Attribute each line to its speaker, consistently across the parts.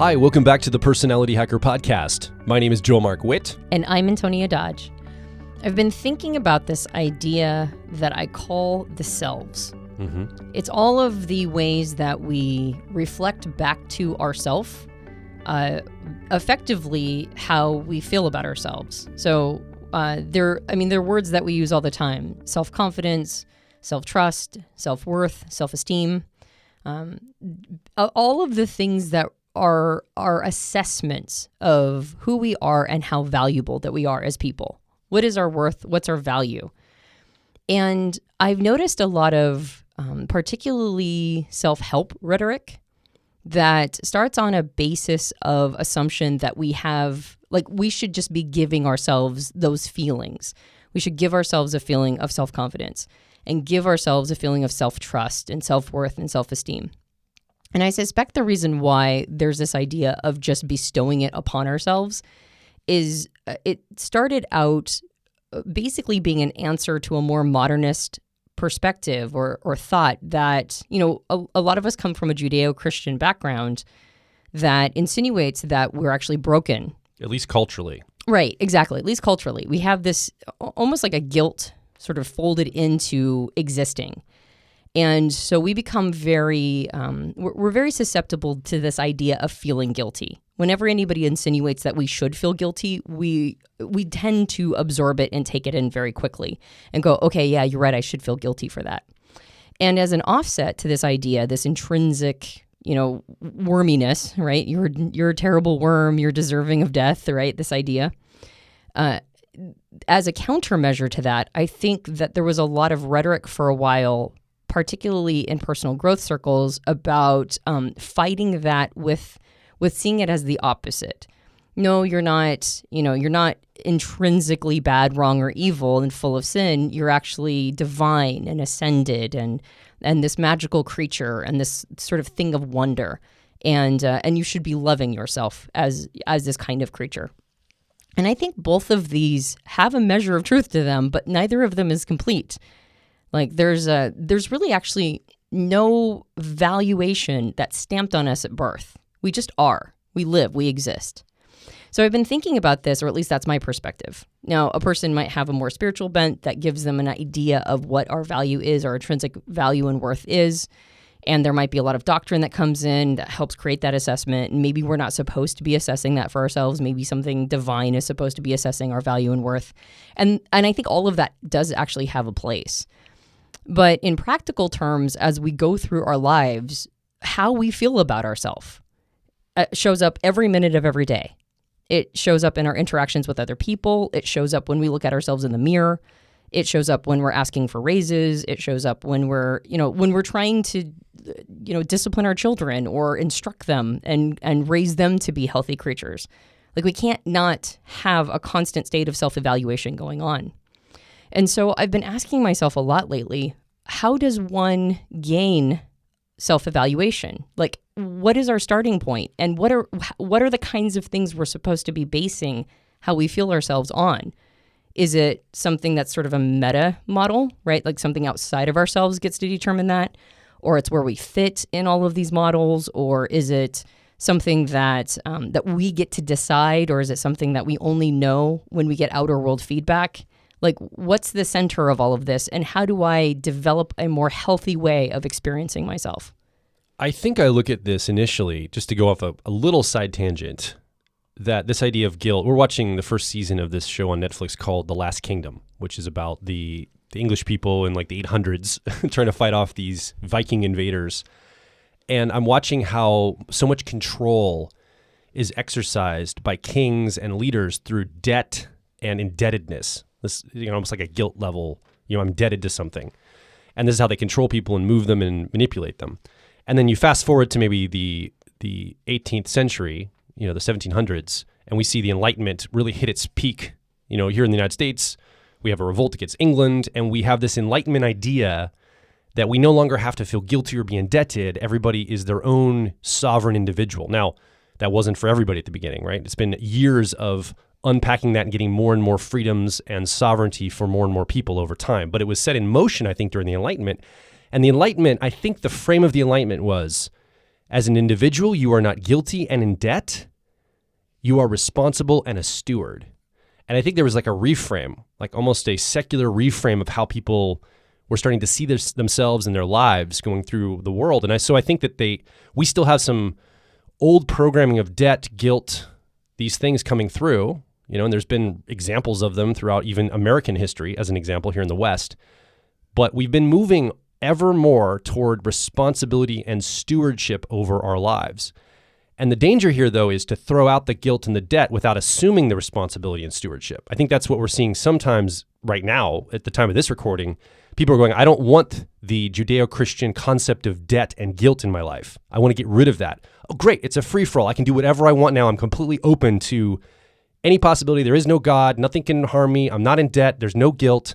Speaker 1: Hi, welcome back to the Personality Hacker Podcast. My name is Joel Mark Witt.
Speaker 2: And I'm Antonia Dodge. I've been thinking about this idea that I call the selves. It's all of the ways that we reflect back to ourselves, effectively how we feel about ourselves. So they're words that we use all the time: self-confidence, self-trust, self-worth, self-esteem. All of the things that are our assessments of who we are and how valuable that we are as people. What is our worth? What's our value? And I've noticed a lot of particularly self-help rhetoric that starts on a basis of assumption that we have, like, we should just be giving ourselves those feelings. We should give ourselves a feeling of self-confidence and give ourselves a feeling of self-trust and self-worth and self-esteem. And I suspect the reason why there's this idea of just bestowing it upon ourselves is it started out basically being an answer to a more modernist perspective or thought that, a lot of us come from a Judeo-Christian background that insinuates that we're actually broken.
Speaker 1: At least culturally. Right,
Speaker 2: exactly. At least culturally. We have this almost like a guilt sort of folded into existing. And so we become we're very susceptible to this idea of feeling guilty. Whenever anybody insinuates that we should feel guilty, we tend to absorb it and take it in very quickly and go, okay, yeah, you're right, I should feel guilty for that. And as an offset to this idea, this intrinsic, worminess, right? You're a terrible worm, you're deserving of death, right? This idea. As a countermeasure to that, I think that there was a lot of rhetoric for a while, particularly in personal growth circles, about fighting that with seeing it as the opposite. No, you're not intrinsically bad, wrong, or evil and full of sin. You're actually divine and ascended and this magical creature and this sort of thing of wonder. And you should be loving yourself as this kind of creature. And I think both of these have a measure of truth to them, but neither of them is complete. Like there's really actually no valuation that's stamped on us at birth. We just are. We live. We exist. So I've been thinking about this, or at least that's my perspective. Now, a person might have a more spiritual bent that gives them an idea of what our value is, our intrinsic value and worth is. And there might be a lot of doctrine that comes in that helps create that assessment. And maybe we're not supposed to be assessing that for ourselves. Maybe something divine is supposed to be assessing our value and worth. And I think all of that does actually have a place. But in practical terms, as we go through our lives, how we feel about ourselves shows up every minute of every day. It shows up in our interactions with other people. It shows up when we look at ourselves in the mirror. It shows up when we're asking for raises. It shows up when we're trying to, discipline our children or instruct them and raise them to be healthy creatures. Like, we can't not have a constant state of self-evaluation going on. And so I've been asking myself a lot lately, how does one gain self-evaluation? Like, what is our starting point? And what are the kinds of things we're supposed to be basing how we feel ourselves on? Is it something that's sort of a meta model, right? Like something outside of ourselves gets to determine that? Or it's where we fit in all of these models? Or is it something that we get to decide? Or is it something that we only know when we get outer world feedback? Like, what's the center of all of this, and how do I develop a more healthy way of experiencing myself?
Speaker 1: I think I look at this initially, just to go off a little side tangent, that this idea of guilt, we're watching the first season of this show on Netflix called The Last Kingdom, which is about the English people in like the 800s trying to fight off these Viking invaders. And I'm watching how so much control is exercised by kings and leaders through debt and indebtedness. This, almost like a guilt level, I'm indebted to something. And this is how they control people and move them and manipulate them. And then you fast forward to maybe the 18th century, the 1700s, and we see the Enlightenment really hit its peak. Here in the United States, we have a revolt against England, and we have this Enlightenment idea that we no longer have to feel guilty or be indebted. Everybody is their own sovereign individual. Now, that wasn't for everybody at the beginning, right? It's been years of unpacking that and getting more and more freedoms and sovereignty for more and more people over time. But it was set in motion, I think, during the Enlightenment. And the Enlightenment, I think the frame of the Enlightenment was As an individual, you are not guilty and in debt. You are responsible and a steward. And I think there was like a reframe, like almost a secular reframe of how people were starting to see themselves and their lives going through the world. And so I think that we still have some old programming of debt, guilt, these things coming through, and there's been examples of them throughout even American history, as an example here in the West. But we've been moving ever more toward responsibility and stewardship over our lives. And the danger here, though, is to throw out the guilt and the debt without assuming the responsibility and stewardship. I think that's what we're seeing sometimes right now at the time of this recording. People are going, I don't want the Judeo-Christian concept of debt and guilt in my life. I want to get rid of that. Oh, great. It's a free-for-all. I can do whatever I want now. I'm completely open to any possibility. There is no God. Nothing can harm me. I'm not in debt. There's no guilt.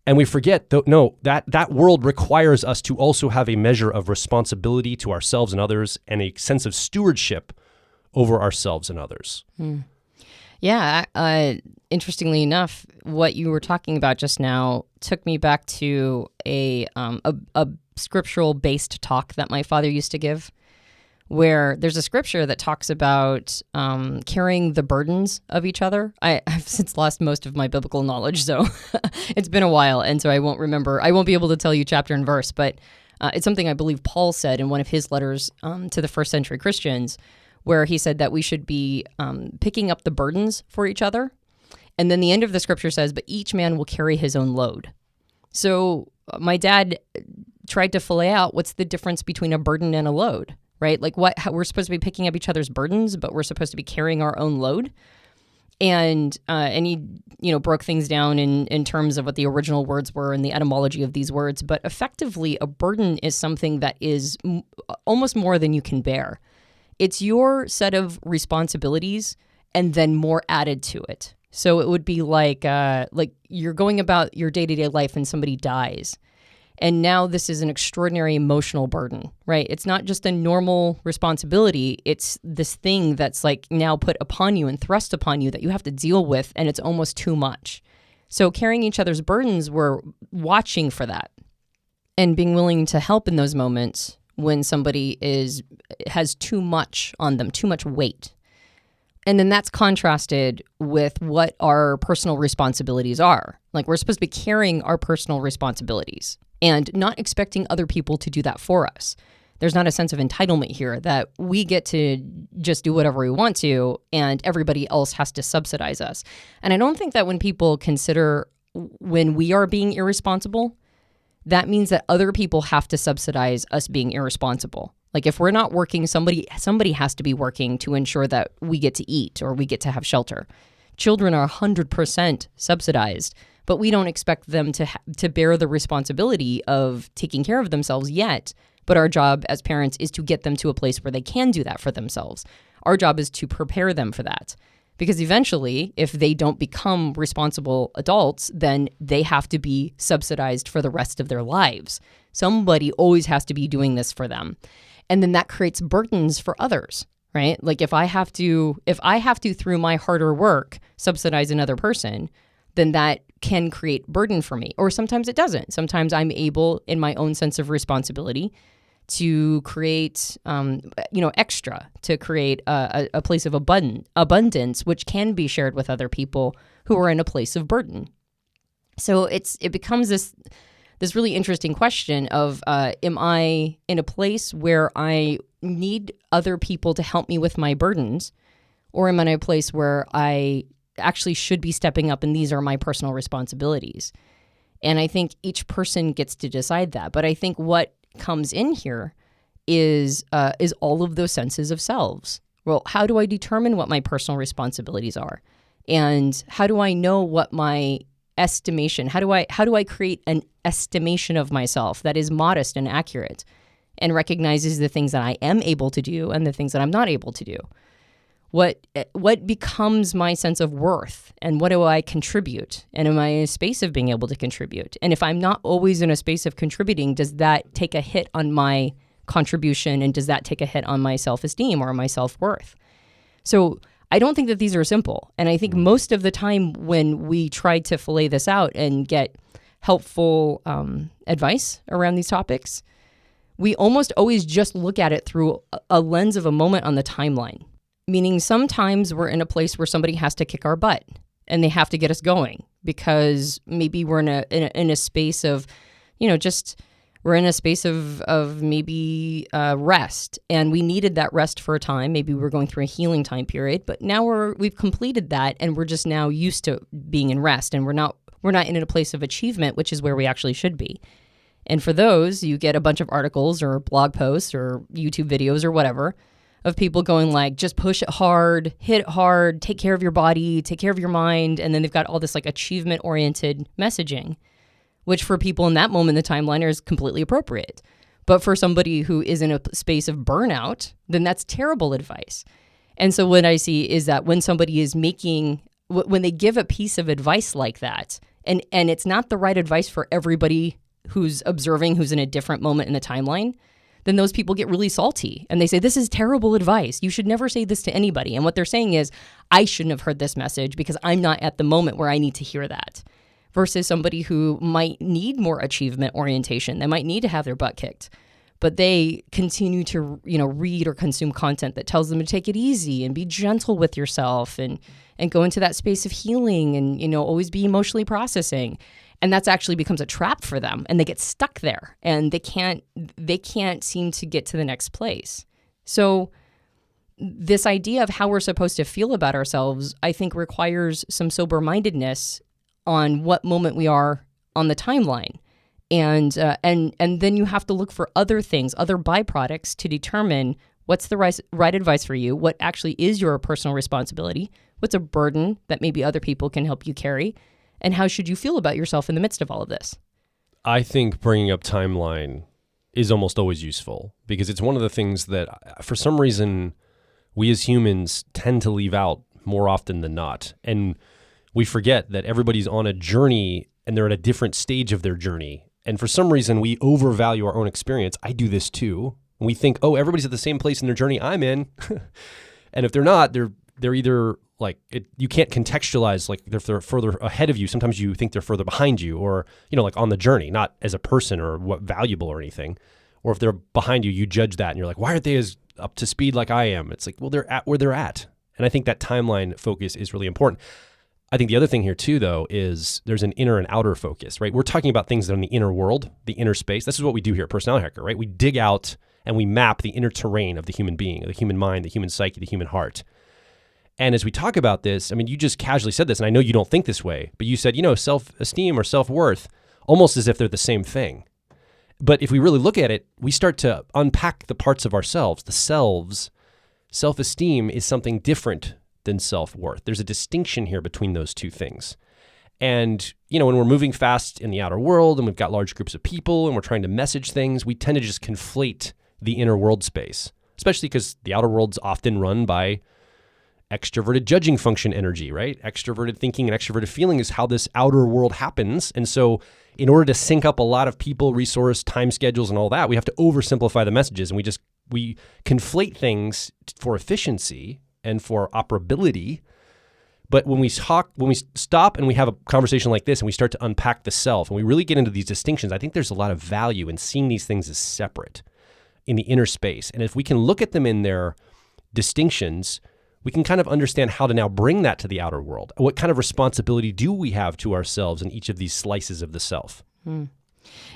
Speaker 1: And we forget, that world requires us to also have a measure of responsibility to ourselves and others and a sense of stewardship over ourselves and others.
Speaker 2: Yeah. Interestingly enough, what you were talking about just now took me back to a scriptural-based talk that my father used to give, where there's a scripture that talks about carrying the burdens of each other. I've since lost most of my biblical knowledge, so it's been a while, and so I won't be able to tell you chapter and verse, but it's something I believe Paul said in one of his letters to the first century Christians, where he said that we should be picking up the burdens for each other. And then the end of the scripture says, but each man will carry his own load. So my dad tried to fillet out what's the difference between a burden and a load, right? Like how we're supposed to be picking up each other's burdens, but we're supposed to be carrying our own load. And he, broke things down in terms of what the original words were and the etymology of these words. But effectively, a burden is something that is almost more than you can bear. It's your set of responsibilities and then more added to it. So it would be like you're going about your day-to-day life and somebody dies. And now this is an extraordinary emotional burden, right? It's not just a normal responsibility. It's this thing that's like now put upon you and thrust upon you that you have to deal with, and it's almost too much. So carrying each other's burdens, we're watching for that and being willing to help in those moments when somebody has too much on them, too much weight. And then that's contrasted with what our personal responsibilities are. Like we're supposed to be carrying our personal responsibilities and not expecting other people to do that for us. There's not a sense of entitlement here that we get to just do whatever we want to and everybody else has to subsidize us. And I don't think that when people consider when we are being irresponsible, that means that other people have to subsidize us being irresponsible. Like if we're not working, somebody has to be working to ensure that we get to eat or we get to have shelter. Children are 100% subsidized, but we don't expect them to bear the responsibility of taking care of themselves yet. But our job as parents is to get them to a place where they can do that for themselves. Our job is to prepare them for that. Because eventually, if they don't become responsible adults, then they have to be subsidized for the rest of their lives. Somebody always has to be doing this for them. And then that creates burdens for others, right? Like if I have to through my harder work subsidize another person, then that can create burden for me. Or sometimes it doesn't. Sometimes I'm able in my own sense of responsibility to create, extra, to create a place of abundance, which can be shared with other people who are in a place of burden. So it becomes this really interesting question of, am I in a place where I need other people to help me with my burdens, or am I in a place where I actually should be stepping up and these are my personal responsibilities? And I think each person gets to decide that. But I think what comes in here is all of those senses of selves. Well, how do I determine what my personal responsibilities are? And how do I know what my estimation, how do I create an estimation of myself that is modest and accurate and recognizes the things that I am able to do and the things that I'm not able to do? What becomes my sense of worth, and what do I contribute? And am I in a space of being able to contribute? And if I'm not always in a space of contributing, does that take a hit on my contribution, and does that take a hit on my self-esteem or my self-worth? So I don't think that these are simple. And I think most of the time when we try to fillet this out and get helpful advice around these topics, we almost always just look at it through a lens of a moment on the timeline. Meaning sometimes we're in a place where somebody has to kick our butt and they have to get us going because maybe we're in a space of, we're in a space of maybe rest, and we needed that rest for a time. Maybe we were going through a healing time period, but now we've completed that, and we're just now used to being in rest, and we're not in a place of achievement, which is where we actually should be. And for those, you get a bunch of articles or blog posts or YouTube videos or whatever of people going like, just push it hard, hit it hard, take care of your body, take care of your mind, and then they've got all this like achievement-oriented messaging, which for people in that moment in the timeline is completely appropriate. But for somebody who is in a space of burnout, then that's terrible advice. And so what I see is that when somebody is when they give a piece of advice like that, and it's not the right advice for everybody who's observing, who's in a different moment in the timeline, then those people get really salty and they say, this is terrible advice. You should never say this to anybody. And what they're saying is, I shouldn't have heard this message because I'm not at the moment where I need to hear that. Versus somebody who might need more achievement orientation. They might need to have their butt kicked, but they continue to, read or consume content that tells them to take it easy and be gentle with yourself and go into that space of healing and, always be emotionally processing. And that's actually becomes a trap for them, and they get stuck there and they can't seem to get to the next place. So this idea of how we're supposed to feel about ourselves, I think requires some sober-mindedness on what moment we are on the timeline. And then you have to look for other things, other byproducts to determine what's the right advice for you, what actually is your personal responsibility, what's a burden that maybe other people can help you carry, and how should you feel about yourself in the midst of all of this?
Speaker 1: I think bringing up timeline is almost always useful because it's one of the things that for some reason we as humans tend to leave out more often than not. And we forget that everybody's on a journey and they're at a different stage of their journey. And for some reason, we overvalue our own experience. I do this too. And we think, oh, everybody's at the same place in their journey I'm in. And if they're not, they're either like, you can't contextualize like if they're further ahead of you. Sometimes you think they're further behind you or, like on the journey, not as a person or what valuable or anything. Or if they're behind you, you judge that and you're like, why aren't they as up to speed like I am? It's like, well, they're at where they're at. And I think that timeline focus is really important. I think the other thing here too, though, is there's an inner and outer focus, right? We're talking about things that are in the inner world, the inner space. This is what we do here at Personality Hacker, right? We dig out and we map the inner terrain of the human being, the human mind, the human psyche, the human heart. And as we talk about this, I mean, you just casually said this, and I know you don't think this way, but you said, self-esteem or self-worth, almost as if they're the same thing. But if we really look at it, we start to unpack the parts of ourselves, the selves. Self-esteem is something different than self-worth. There's a distinction here between those two things. And, when we're moving fast in the outer world and we've got large groups of people and we're trying to message things, we tend to just conflate the inner world space, especially because the outer world's often run by extroverted judging function energy, right? Extroverted thinking and extroverted feeling is how this outer world happens. And so in order to sync up a lot of people, resource, time schedules, and all that, we have to oversimplify the messages. And we conflate things for efficiency and for operability. But when we stop and we have a conversation like this and we start to unpack the self and we really get into these distinctions, I think there's a lot of value in seeing these things as separate in the inner space. And if we can look at them in their distinctions, we can kind of understand how to now bring that to the outer world. What kind of responsibility do we have to ourselves in each of these slices of the self?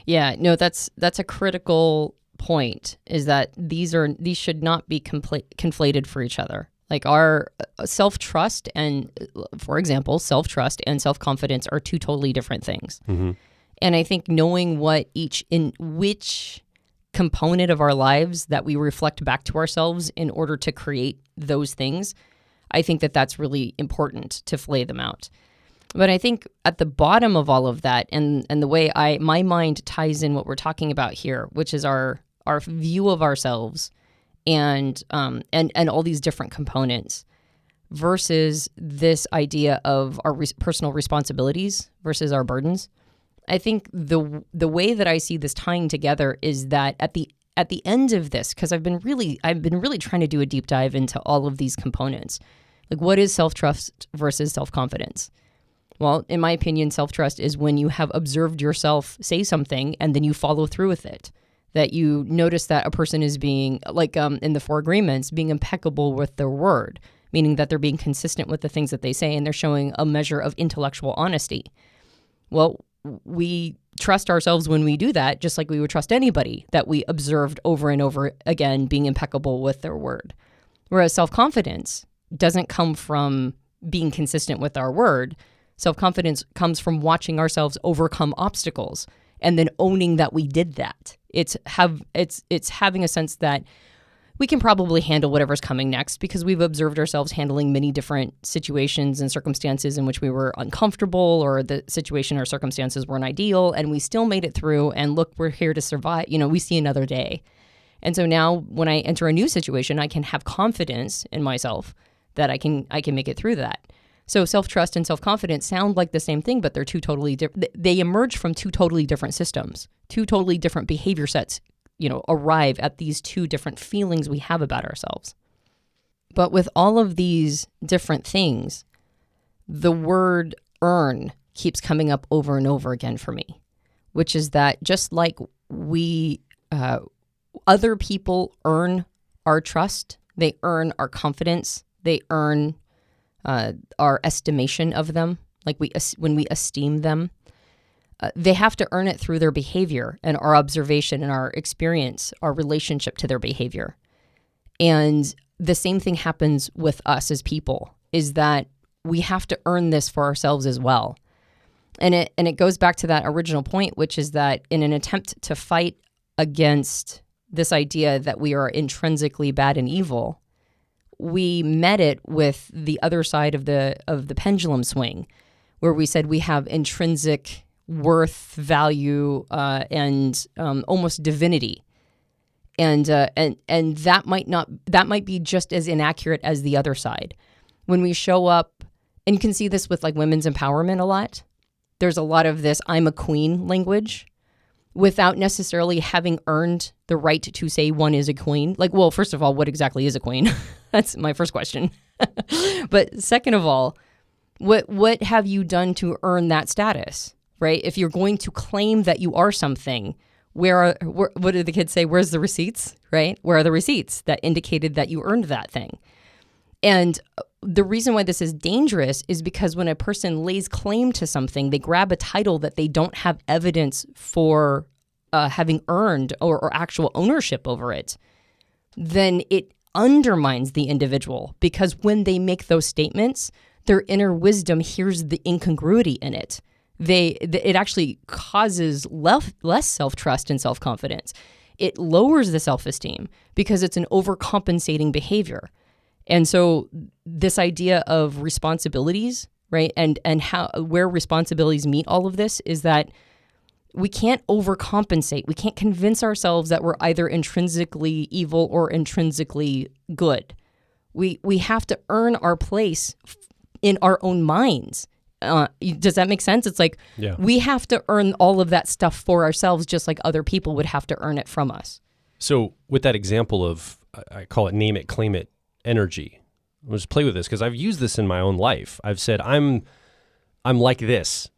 Speaker 2: Yeah, no, that's a critical point, is that these should not be conflated for each other. Like our self-trust and, for example, self-trust and self-confidence are two totally different things. Mm-hmm. And I think knowing which component of our lives that we reflect back to ourselves in order to create those things, I think that's really important to flay them out. But I think at the bottom of all of that, and the way my mind ties in what we're talking about here, which is our view of ourselves and all these different components, versus this idea of our personal responsibilities versus our burdens. I think the way that I see this tying together is that at the end of this, because I've been really trying to do a deep dive into all of these components. Like, what is self-trust versus self-confidence? Well, in my opinion, self-trust is when you have observed yourself say something and then you follow through with it. that you notice that a person is being, like in the 4 agreements, being impeccable with their word, meaning that they're being consistent with the things that they say and they're showing a measure of intellectual honesty. Well, we trust ourselves when we do that, just like we would trust anybody that we observed over and over again being impeccable with their word. Whereas self-confidence doesn't come from being consistent with our word. Self-confidence comes from watching ourselves overcome obstacles and then owning that we did that. It's having a sense that we can probably handle whatever's coming next because we've observed ourselves handling many different situations and circumstances in which we were uncomfortable or the situation or circumstances weren't ideal, and we still made it through, and look, we're here to survive. We see another day. And so now when I enter a new situation, I can have confidence in myself that I can make it through that. So self-trust and self-confidence sound like the same thing, but they're two totally different. They emerge from two totally different systems, two totally different behavior sets, arrive at these two different feelings we have about ourselves. But with all of these different things, the word earn keeps coming up over and over again for me, which is that just like other people earn our trust, they earn our confidence, they earn our estimation of them, like when we esteem them. They have to earn it through their behavior and our observation and our experience, our relationship to their behavior. And the same thing happens with us as people, is that we have to earn this for ourselves as well. And it goes back to that original point, which is that in an attempt to fight against this idea that we are intrinsically bad and evil, we met it with the other side of the pendulum swing, where we said we have intrinsic worth, value, and almost divinity, and that might be just as inaccurate as the other side. When we show up, and you can see this with like women's empowerment a lot. There's a lot of this "I'm a queen" language, without necessarily having earned the right to say one is a queen. Like, well, first of all, what exactly is a queen? That's my first question. But second of all, what have you done to earn that status? Right? If you're going to claim that you are something, what do the kids say? Where's the receipts? Right? Where are the receipts that indicated that you earned that thing? And the reason why this is dangerous is because when a person lays claim to something, they grab a title that they don't have evidence for having earned or actual ownership over it, then it undermines the individual, because when they make those statements, their inner wisdom hears the incongruity in it. It actually causes less self-trust and self-confidence. It lowers the self-esteem because it's an overcompensating behavior. And so this idea of responsibilities, right, and where responsibilities meet all of this is that we can't overcompensate. We can't convince ourselves that we're either intrinsically evil or intrinsically good. We have to earn our place in our own minds. Does that make sense? It's like we have to earn all of that stuff for ourselves, just like other people would have to earn it from us.
Speaker 1: So with that example of, I call it name it, claim it energy, I'll just play with this because I've used this in my own life. I've said, I'm like this,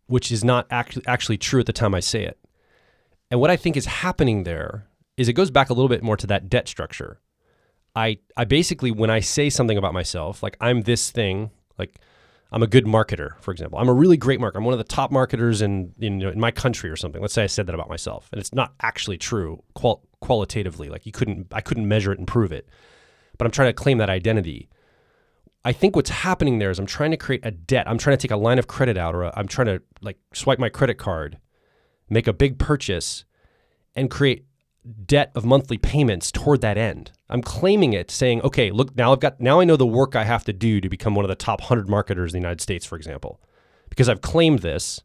Speaker 1: which is not actually true at the time I say it. And what I think is happening there is it goes back a little bit more to that debt structure. I basically, when I say something about myself, like I'm this thing, like I'm a good marketer, for example. I'm a really great marketer. I'm one of the top marketers in my country or something. Let's say I said that about myself, and it's not actually true qualitatively. Like I couldn't measure it and prove it, but I'm trying to claim that identity. I think what's happening there is I'm trying to create a debt. I'm trying to take a line of credit out, or I'm trying to like swipe my credit card, make a big purchase, and create debt of monthly payments toward that end. I'm claiming it, saying, okay, look, now I know the work I have to do to become one of the top 100 marketers in the United States, for example, because I've claimed this,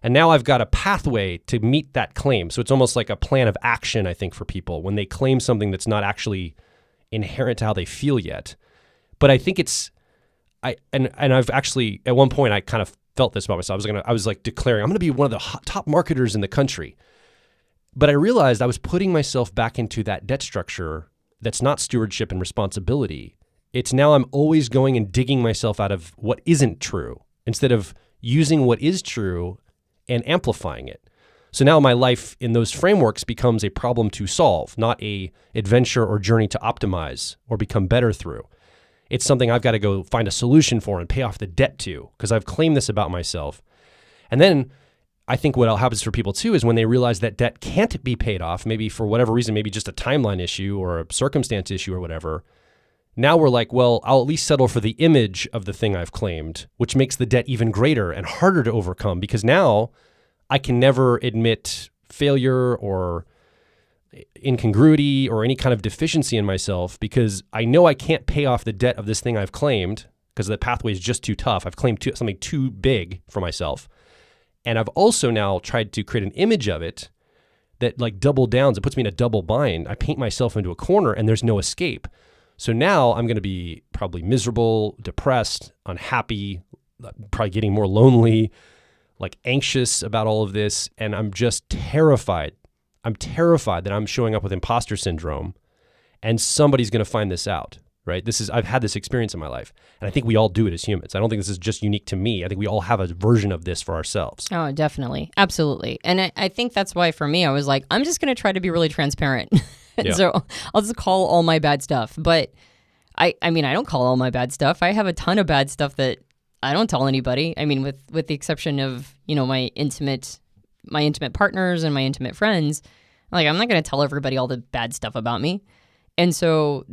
Speaker 1: and now I've got a pathway to meet that claim. So it's almost like a plan of action, I think, for people when they claim something that's not actually inherent to how they feel yet. But I think I've actually, at one point, I kind of felt this about myself. I was like declaring, I'm going to be one of the top marketers in the country. But I realized I was putting myself back into that debt structure that's not stewardship and responsibility. It's now I'm always going and digging myself out of what isn't true instead of using what is true and amplifying it. So now my life in those frameworks becomes a problem to solve, not a adventure or journey to optimize or become better through. It's something I've got to go find a solution for and pay off the debt to, because I've claimed this about myself. And then I think what happens for people too is when they realize that debt can't be paid off, maybe for whatever reason, maybe just a timeline issue or a circumstance issue or whatever. Now we're like, well, I'll at least settle for the image of the thing I've claimed, which makes the debt even greater and harder to overcome, because now I can never admit failure or incongruity or any kind of deficiency in myself, because I know I can't pay off the debt of this thing I've claimed because the pathway is just too tough. I've claimed something too big for myself. And I've also now tried to create an image of it that like double downs. It puts me in a double bind. I paint myself into a corner and there's no escape. So now I'm going to be probably miserable, depressed, unhappy, probably getting more lonely, like anxious about all of this. And I'm just terrified. I'm terrified that I'm showing up with imposter syndrome and somebody's going to find this out, right? I've had this experience in my life, and I think we all do it as humans. I don't think this is just unique to me. I think we all have a version of this for ourselves.
Speaker 2: Oh, definitely. Absolutely. And I think that's why for me, I was like, I'm just going to try to be really transparent.
Speaker 1: Yeah.
Speaker 2: So I'll just call all my bad stuff. But I mean, I don't call all my bad stuff. I have a ton of bad stuff that I don't tell anybody. I mean, with the exception of, my intimate partners and my intimate friends. Like, I'm not going to tell everybody all the bad stuff about me. And so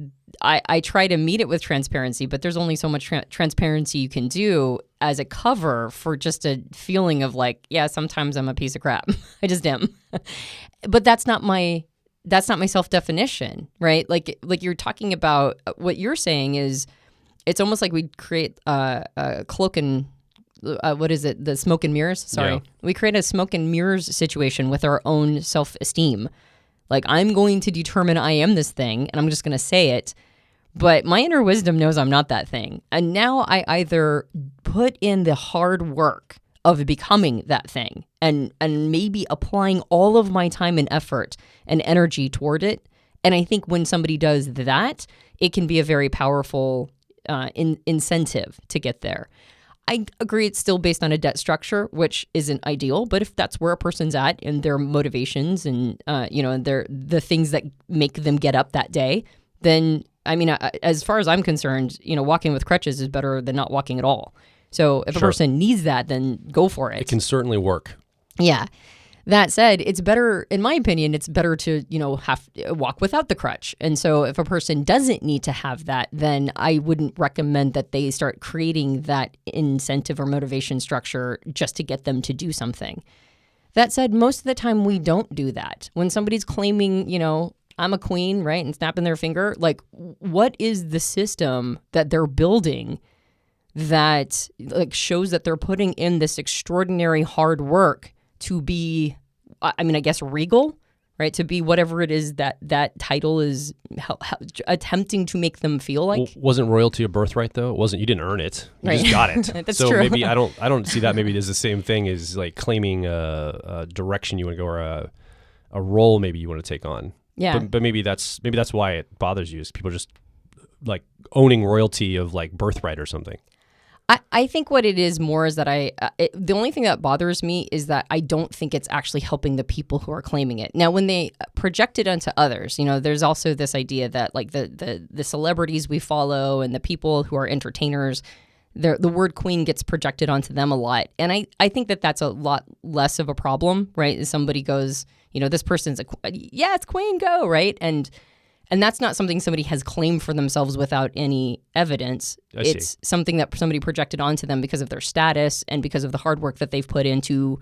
Speaker 2: I try to meet it with transparency, but there's only so much transparency you can do as a cover for just a feeling of like, yeah, sometimes I'm a piece of crap. I just am. But that's not my self-definition, right? Like you're talking about, what you're saying is, it's almost like we create a cloak and what is it? The smoke and mirrors? Sorry. Yeah. We create a smoke and mirrors situation with our own self-esteem. Like, I'm going to determine I am this thing, and I'm just going to say it. But my inner wisdom knows I'm not that thing. And now I either put in the hard work of becoming that thing and maybe applying all of my time and effort and energy toward it. And I think when somebody does that, it can be a very powerful incentive to get there. I agree it's still based on a debt structure, which isn't ideal. But if that's where a person's at and their motivations and, and the things that make them get up that day, then, I mean, as far as I'm concerned, walking with crutches is better than not walking at all. So if a person needs that, then go for it.
Speaker 1: It can certainly work.
Speaker 2: Yeah. That said, it's better, in my opinion, it's better to, walk without the crutch. And so if a person doesn't need to have that, then I wouldn't recommend that they start creating that incentive or motivation structure just to get them to do something. That said, most of the time we don't do that. When somebody's claiming, I'm a queen, right, and snapping their finger, like, what is the system that they're building that like shows that they're putting in this extraordinary hard work to be, I guess, regal, right? To be whatever it is that title is attempting to make them feel like.
Speaker 1: Well, wasn't royalty a birthright though? It wasn't. You didn't earn it. You just got it.
Speaker 2: That's
Speaker 1: so
Speaker 2: true.
Speaker 1: Maybe I don't see that maybe as the same thing as like claiming a direction you want to go, or a role maybe you want to take on.
Speaker 2: Yeah.
Speaker 1: But maybe that's why it bothers you, is people just like owning royalty of like birthright or something.
Speaker 2: I think what it is more is that the only thing that bothers me is that I don't think it's actually helping the people who are claiming it. Now, when they project it onto others, there's also this idea that like the celebrities we follow and the people who are entertainers, the word queen gets projected onto them a lot. And I think that that's a lot less of a problem, right? If somebody goes, this person's it's queen, go, right? And that's not something somebody has claimed for themselves without any evidence. It's something that somebody projected onto them because of their status and because of the hard work that they've put into,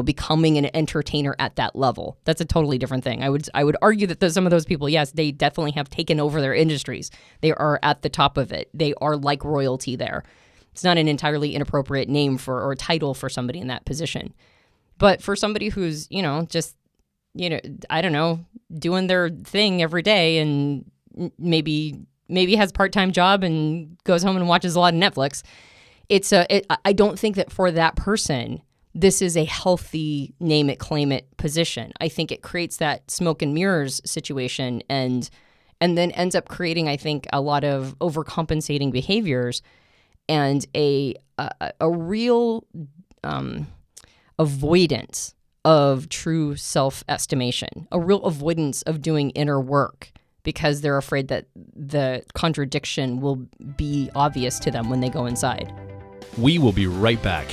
Speaker 2: becoming an entertainer at that level. That's a totally different thing. I would argue that some of those people, yes, they definitely have taken over their industries. They are at the top of it. They are like royalty there. It's not an entirely inappropriate name or title for somebody in that position. But for somebody who's, just I don't know, doing their thing every day and maybe has a part-time job and goes home and watches a lot of Netflix. I don't think that for that person, this is a healthy name it, claim it position. I think it creates that smoke and mirrors situation and then ends up creating, I think, a lot of overcompensating behaviors and a real avoidance of true self-estimation, a real avoidance of doing inner work because they're afraid that the contradiction will be obvious to them when they go inside.
Speaker 1: We will be right back.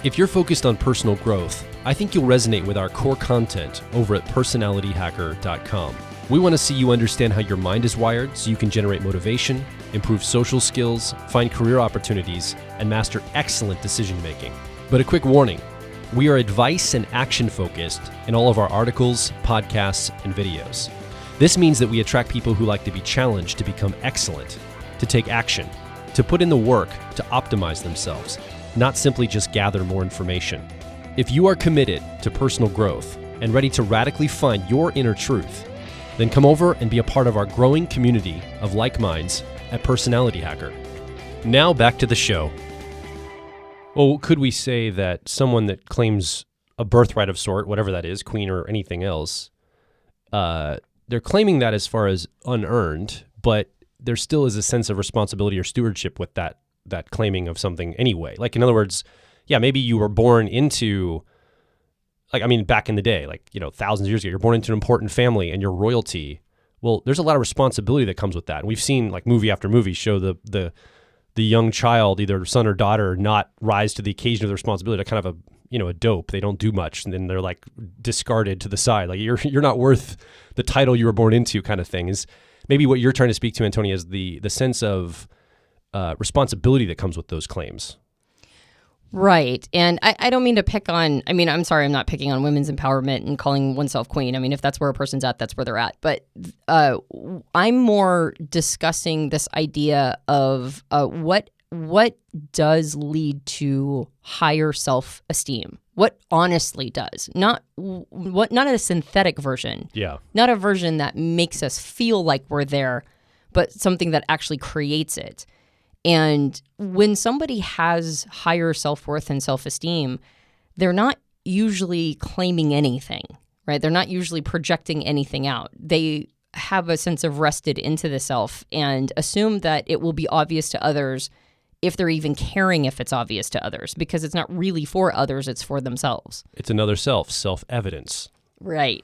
Speaker 1: If you're focused on personal growth, I think you'll resonate with our core content over at personalityhacker.com. We want to see you understand how your mind is wired so you can generate motivation, improve social skills, find career opportunities, and master excellent decision making. But a quick warning, we are advice and action focused in all of our articles, podcasts, and videos. This means that we attract people who like to be challenged to become excellent, to take action, to put in the work to optimize themselves, not simply just gather more information. If you are committed to personal growth and ready to radically find your inner truth, then come over and be a part of our growing community of like minds at Personality Hacker. Now back to the show. Well, could we say that someone that claims a birthright of sort, whatever that is, queen or anything else, they're claiming that as far as unearned, but there still is a sense of responsibility or stewardship with that claiming of something anyway. Like, in other words, yeah, maybe you were born into, back in the day, thousands of years ago, you're born into an important family and you're royalty. Well, there's a lot of responsibility that comes with that. And we've seen movie after movie show the young child, either son or daughter, not rise to the occasion of the responsibility. They're kind of a dope. They don't do much, and then they're discarded to the side. You're not worth the title you were born into, kind of thing. Is maybe what you're trying to speak to, Antonia, is the sense of responsibility that comes with those claims.
Speaker 2: Right. And I don't mean to pick on, I'm sorry, I'm not picking on women's empowerment and calling oneself queen. If that's where a person's at, that's where they're at. But I'm more discussing this idea of what does lead to higher self-esteem. What honestly does. Not a synthetic version.
Speaker 1: Yeah.
Speaker 2: Not a version that makes us feel like we're there, but something that actually creates it. And when somebody has higher self-worth and self-esteem, they're not usually claiming anything, right? They're not usually projecting anything out. They have a sense of rested into the self and assume that it will be obvious to others if they're even caring if it's obvious to others, because it's not really for others, it's for themselves.
Speaker 1: It's another self-evidence.
Speaker 2: Right,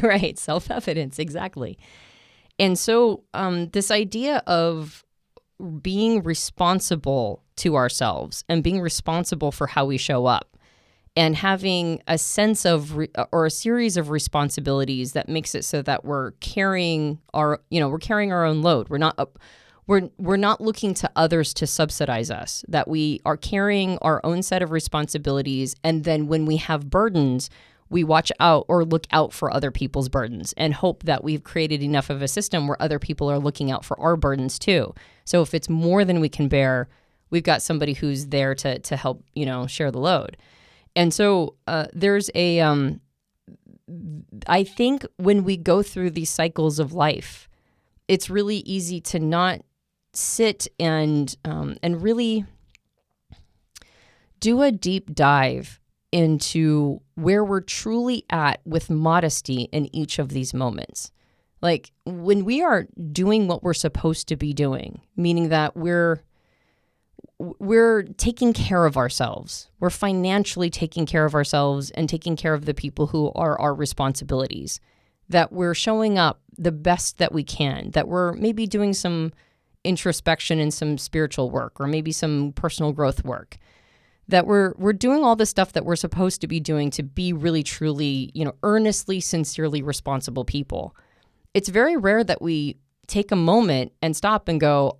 Speaker 2: right, self-evidence, exactly. And so this idea of being responsible to ourselves and being responsible for how we show up and having a sense of or a series of responsibilities that makes it so that we're carrying our own load. We're not looking to others to subsidize us, that we are carrying our own set of responsibilities. And then when we have burdens, we watch out or look out for other people's burdens and hope that we've created enough of a system where other people are looking out for our burdens too. So if it's more than we can bear, we've got somebody who's there to help, share the load. And so there's I think when we go through these cycles of life, it's really easy to not sit and really do a deep dive into where we're truly at with modesty in each of these moments. Like when we are doing what we're supposed to be doing, meaning that we're taking care of ourselves. We're financially taking care of ourselves and taking care of the people who are our responsibilities. That we're showing up the best that we can. That we're maybe doing some introspection and some spiritual work or maybe some personal growth work. That we're doing all the stuff that we're supposed to be doing to be really, truly, earnestly, sincerely responsible people. It's very rare that we take a moment and stop and go,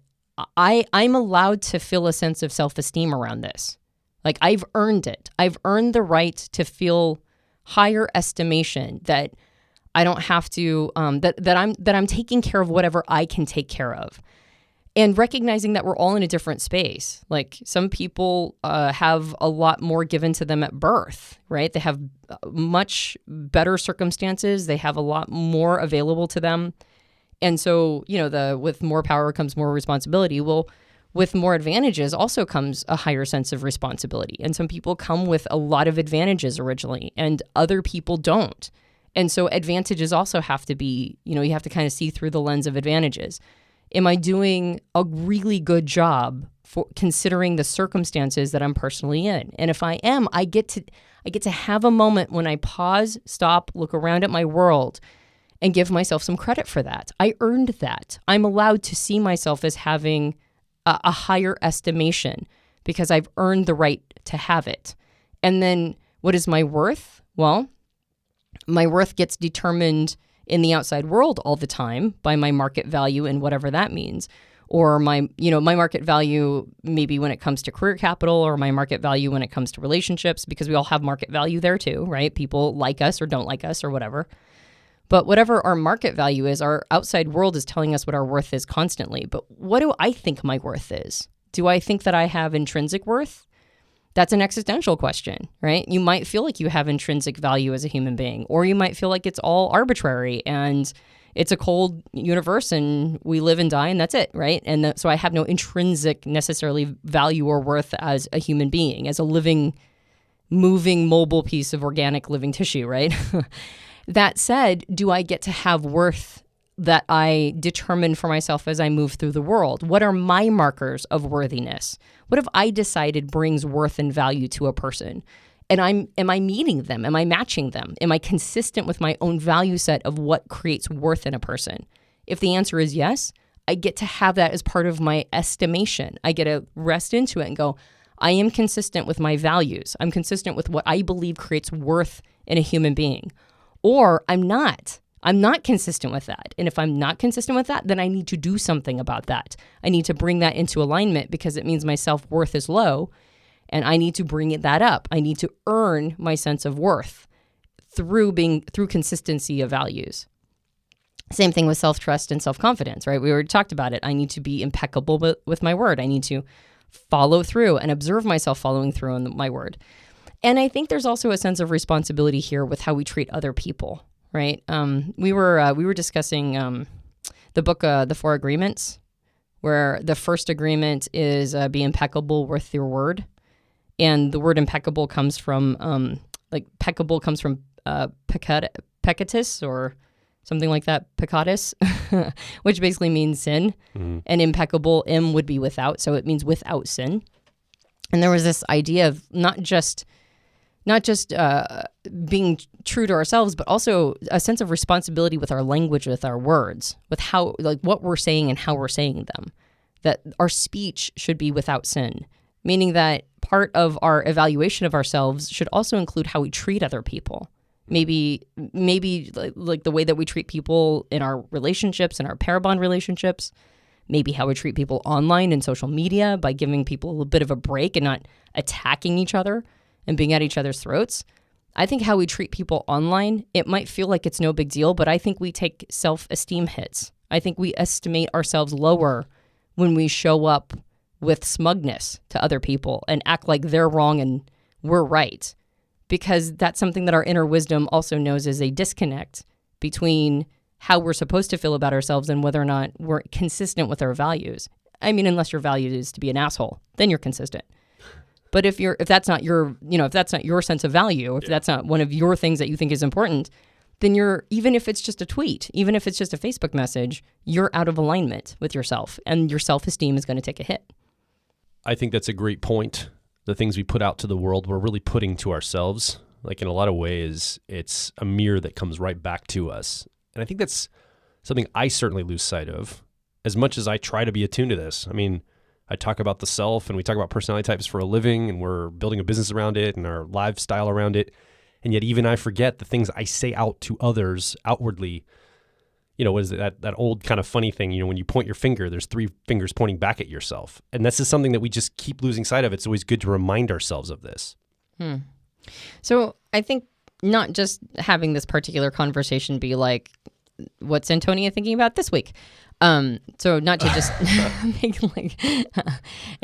Speaker 2: I'm allowed to feel a sense of self-esteem around this. Like I've earned it. I've earned the right to feel higher estimation, that I don't have to, that I'm taking care of whatever I can take care of. And recognizing that we're all in a different space. Like some people have a lot more given to them at birth, right? They have much better circumstances. They have a lot more available to them. And so, with more power comes more responsibility. Well, with more advantages also comes a higher sense of responsibility. And some people come with a lot of advantages originally, and other people don't. And so advantages also have to be, you have to kind of see through the lens of advantages. Am I doing a really good job for considering the circumstances that I'm personally in? And if I am, I get I get to have a moment when I pause, stop, look around at my world, and give myself some credit for that. I earned that. I'm allowed to see myself as having a higher estimation because I've earned the right to have it. And then what is my worth? Well, my worth gets determined in the outside world all the time by my market value and whatever that means. Or my market value maybe when it comes to career capital, or my market value when it comes to relationships, because we all have market value there too, right? People like us or don't like us or whatever. But whatever our market value is, our outside world is telling us what our worth is constantly. But what do I think my worth is? Do I think that I have intrinsic worth? That's an existential question, right? You might feel like you have intrinsic value as a human being, or you might feel like it's all arbitrary and it's a cold universe and we live and die and that's it, right? And so I have no intrinsic necessarily value or worth as a human being, as a living, moving, mobile piece of organic living tissue, right? That said, do I get to have worth that I determine for myself as I move through the world? What are my markers of worthiness? What have I decided brings worth and value to a person? And am I meeting them? Am I matching them? Am I consistent with my own value set of what creates worth in a person? If the answer is yes, I get to have that as part of my estimation. I get to rest into it and go, I am consistent with my values. I'm consistent with what I believe creates worth in a human being. Or I'm not. I'm not consistent with that. And if I'm not consistent with that, then I need to do something about that. I need to bring that into alignment because it means my self-worth is low. And I need to bring that up. I need to earn my sense of worth through consistency of values. Same thing with self-trust and self-confidence, right? We already talked about it. I need to be impeccable with my word. I need to follow through and observe myself following through on my word. And I think there's also a sense of responsibility here with how we treat other people, right? We were discussing the book, The Four Agreements, where the first agreement is be impeccable with your word. And the word impeccable comes from, peccable comes from peccatus or something like that, peccatus, which basically means sin. Mm-hmm. And impeccable, would be without, so it means without sin. And there was this idea of not just being true to ourselves, but also a sense of responsibility with our language, with our words, with how, like what we're saying and how we're saying them, that our speech should be without sin. Meaning that part of our evaluation of ourselves should also include how we treat other people. Maybe like the way that we treat people in our relationships, in our pair bond relationships. Maybe how we treat people online and social media by giving people a little bit of a break and not attacking each other and being at each other's throats. I think how we treat people online, it might feel like it's no big deal, but I think we take self-esteem hits. I think we estimate ourselves lower when we show up with smugness to other people and act like they're wrong and we're right. Because that's something that our inner wisdom also knows is a disconnect between how we're supposed to feel about ourselves and whether or not we're consistent with our values. I mean, unless your value is to be an asshole, then you're consistent. But if that's not your, if that's not your sense of value, if that's not one of your things that you think is important, then even if it's just a tweet, even if it's just a Facebook message, you're out of alignment with yourself and your self-esteem is going to take a hit.
Speaker 1: I think that's a great point. The things we put out to the world, we're really putting to ourselves. Like in a lot of ways, it's a mirror that comes right back to us. And I think that's something I certainly lose sight of as much as I try to be attuned to this. I mean, I talk about the self and we talk about personality types for a living and we're building a business around it and our lifestyle around it. And yet even I forget the things I say out to others outwardly. What is it, that old kind of funny thing, when you point your finger, there's three fingers pointing back at yourself. And this is something that we just keep losing sight of. It's always good to remind ourselves of this.
Speaker 2: So I think not just having this particular conversation be like, what's Antonia thinking about this week? So not to just make like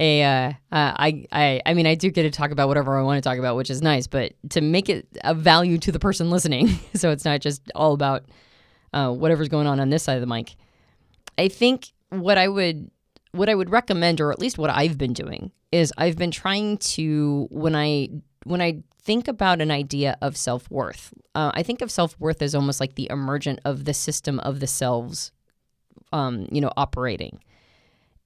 Speaker 2: I mean, I do get to talk about whatever I want to talk about, which is nice, but to make it a value to the person listening. So it's not just all about whatever's going on this side of the mic. I think what I would recommend, or at least what I've been doing, is I've been trying to, when I think about an idea of self-worth, I think of self-worth as almost like the emergent of the system of the selves, operating.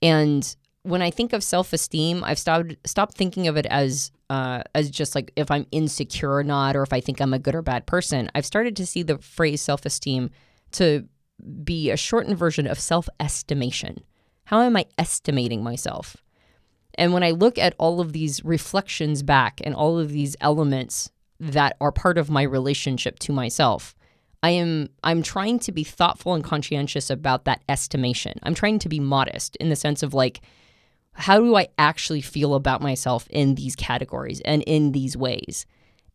Speaker 2: And when I think of self-esteem, I've stopped thinking of it as as just like if I'm insecure or not, or if I think I'm a good or bad person. I've started to see the phrase self-esteem to be a shortened version of self-estimation. How am I estimating myself? And when I look at all of these reflections back and all of these elements that are part of my relationship to myself, I'm trying to be thoughtful and conscientious about that estimation. I'm trying to be modest in the sense of like, how do I actually feel about myself in these categories and in these ways?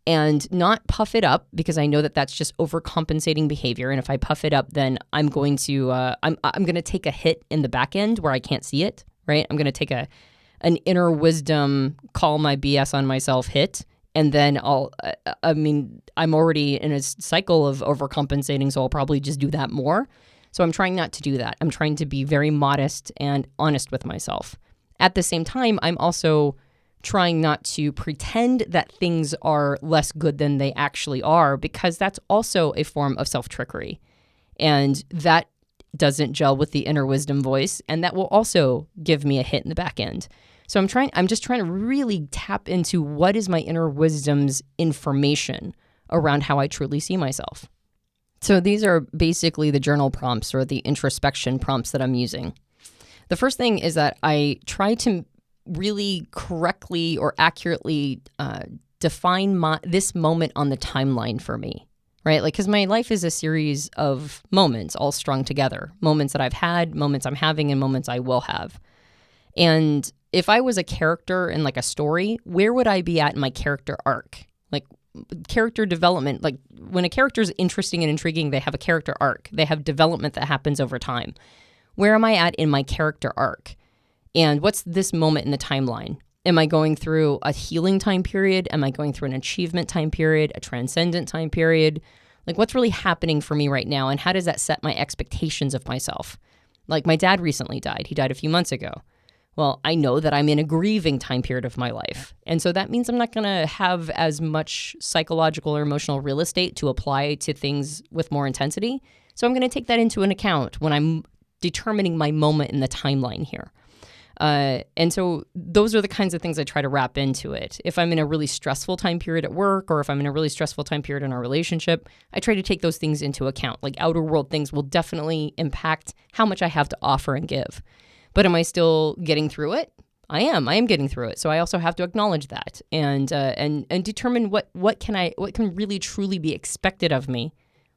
Speaker 2: And not puff it up, because I know that that's just overcompensating behavior. And if I puff it up, then I'm going to I'm going to take a hit in the back end where I can't see it, right? I'm going to take an inner wisdom, call my BS on myself hit. And then I'm already in a cycle of overcompensating, so I'll probably just do that more. So I'm trying not to do that. I'm trying to be very modest and honest with myself. At the same time, I'm also trying not to pretend that things are less good than they actually are, because that's also a form of self-trickery. And that doesn't gel with the inner wisdom voice, and that will also give me a hit in the back end. So I'm just trying to really tap into what is my inner wisdom's information around how I truly see myself. So these are basically the journal prompts or the introspection prompts that I'm using. The first thing is that I try to really correctly or accurately define this moment on the timeline for me, right? Like, because my life is a series of moments all strung together, moments that I've had, moments I'm having, and moments I will have. And if I was a character in like a story, where would I be at in my character arc? Like character development, like when a character is interesting and intriguing, they have a character arc. They have development that happens over time. Where am I at in my character arc? And what's this moment in the timeline? Am I going through a healing time period? Am I going through an achievement time period, a transcendent time period? Like what's really happening for me right now? And how does that set my expectations of myself? Like my dad recently died. He died a few months ago. Well, I know that I'm in a grieving time period of my life. And so that means I'm not going to have as much psychological or emotional real estate to apply to things with more intensity. So I'm going to take that into an account when I'm determining my moment in the timeline here. And so those are the kinds of things I try to wrap into it. If I'm in a really stressful time period at work, or if I'm in a really stressful time period in our relationship, I try to take those things into account. Like outer world things will definitely impact how much I have to offer and give. But am I still getting through it? I am getting through it. So I also have to acknowledge that and determine what can really truly be expected of me,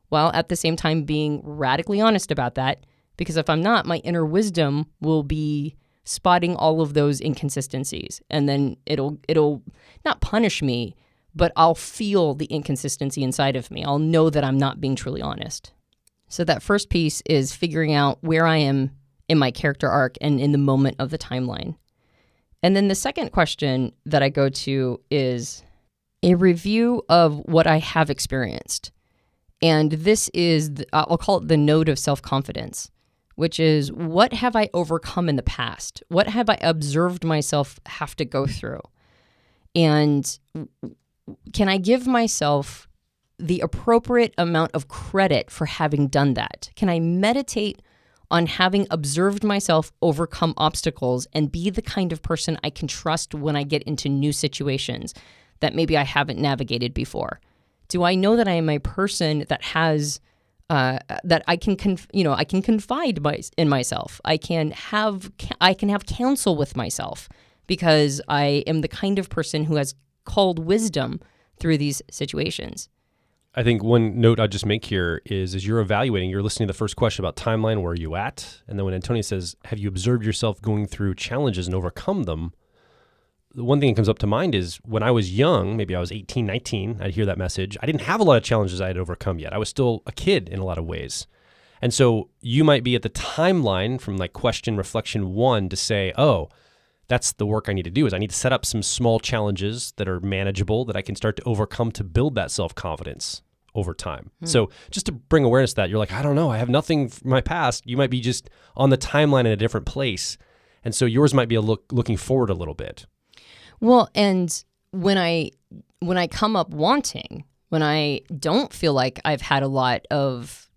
Speaker 2: while at the same time being radically honest about that. Because if I'm not, my inner wisdom will be spotting all of those inconsistencies, and then it'll not punish me, but I'll feel the inconsistency inside of me. I'll know that I'm not being truly honest. So that first piece is figuring out where I am in my character arc and in the moment of the timeline. And then the second question that I go to is a review of what I have experienced. And this is, I'll call it the node of self-confidence, which is, what have I overcome in the past? What have I observed myself have to go through? And can I give myself the appropriate amount of credit for having done that? Can I meditate on having observed myself overcome obstacles and be the kind of person I can trust when I get into new situations that maybe I haven't navigated before? Do I know that I am a person that has that I can confide in myself? I can have counsel with myself, because I am the kind of person who has called wisdom through these situations.
Speaker 1: I think one note I'll just make here is, as you're evaluating, you're listening to the first question about timeline, where are you at? And then when Antonia says, have you observed yourself going through challenges and overcome them? The one thing that comes up to mind is when I was young, maybe I was 18, 19, I'd hear that message. I didn't have a lot of challenges I had overcome yet. I was still a kid in a lot of ways. And so you might be at the timeline from like question reflection 1 to say, oh, that's the work I need to do, is I need to set up some small challenges that are manageable that I can start to overcome to build that self-confidence over time. So just to bring awareness to that, you're like, I don't know, I have nothing from my past. You might be just on the timeline in a different place. And so yours might be looking forward a little bit.
Speaker 2: Well, and when I come up wanting, when I don't feel like I've had a lot of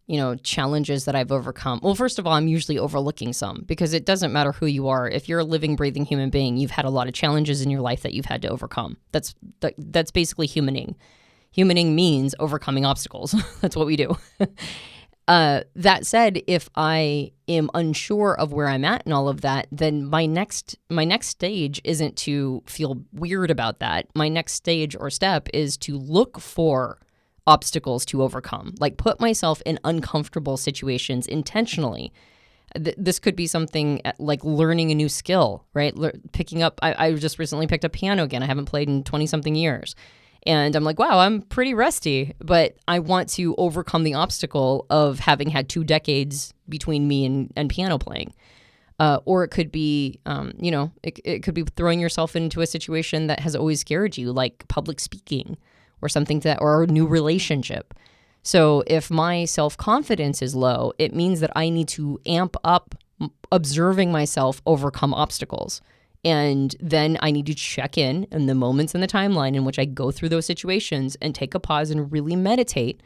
Speaker 2: challenges that I've overcome. Well, first of all, I'm usually overlooking some, because it doesn't matter who you are. If you're a living, breathing human being, you've had a lot of challenges in your life that you've had to overcome. That's basically humaning. Humaning means overcoming obstacles. That's what we do. That said, if I am unsure of where I'm at and all of that, then my next stage isn't to feel weird about that. My next stage or step is to look for obstacles to overcome, like put myself in uncomfortable situations intentionally. This could be something like learning a new skill, right? Picking up, I just recently picked up piano again. I haven't played in 20 something years. And I'm like, wow, I'm pretty rusty, but I want to overcome the obstacle of having had 2 decades between me and piano playing. Or it could be, it could be throwing yourself into a situation that has always scared you, like public speaking or something or a new relationship. So if my self-confidence is low, it means that I need to amp up observing myself overcome obstacles. And then I need to check in the moments in the timeline in which I go through those situations and take a pause and really meditate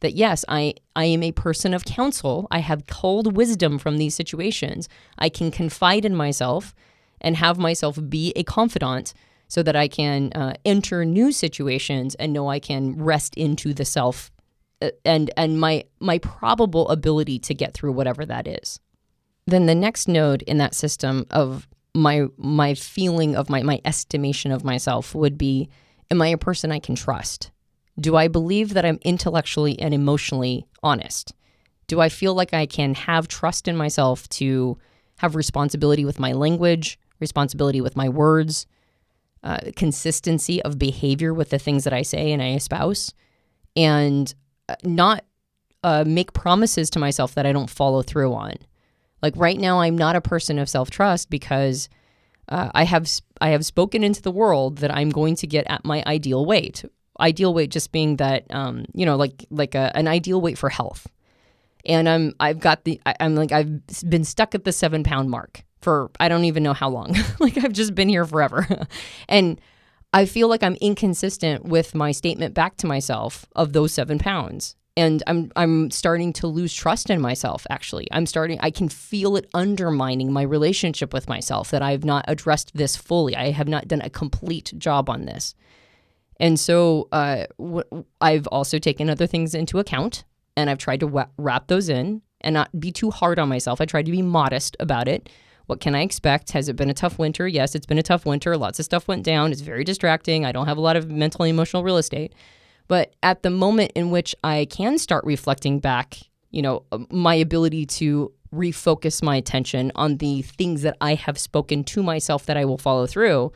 Speaker 2: that, yes, I am a person of counsel. I have culled wisdom from these situations. I can confide in myself and have myself be a confidant so that I can enter new situations and know I can rest into the self and my probable ability to get through whatever that is. Then the next node in that system of my feeling of my estimation of myself would be, am I a person I can trust? Do I believe that I'm intellectually and emotionally honest? Do I feel like I can have trust in myself to have responsibility with my language, responsibility with my words, consistency of behavior with the things that I say and I espouse, and not make promises to myself that I don't follow through on? Like right now, I'm not a person of self-trust because I have spoken into the world that I'm going to get at my ideal weight. Ideal weight just being that, an ideal weight for health. And I've been stuck at the 7-pound mark for I don't even know how long. Like I've just been here forever. And I feel like I'm inconsistent with my statement back to myself of those 7 pounds. And I'm starting to lose trust in myself, actually. I can feel it undermining my relationship with myself, that I've not addressed this fully. I have not done a complete job on this. And so I've also taken other things into account, and I've tried to wrap those in and not be too hard on myself. I tried to be modest about it. What can I expect? Has it been a tough winter? Yes, it's been a tough winter. Lots of stuff went down. It's very distracting. I don't have a lot of mental and emotional real estate. But at the moment in which I can start reflecting back, my ability to refocus my attention on the things that I have spoken to myself that I will follow through,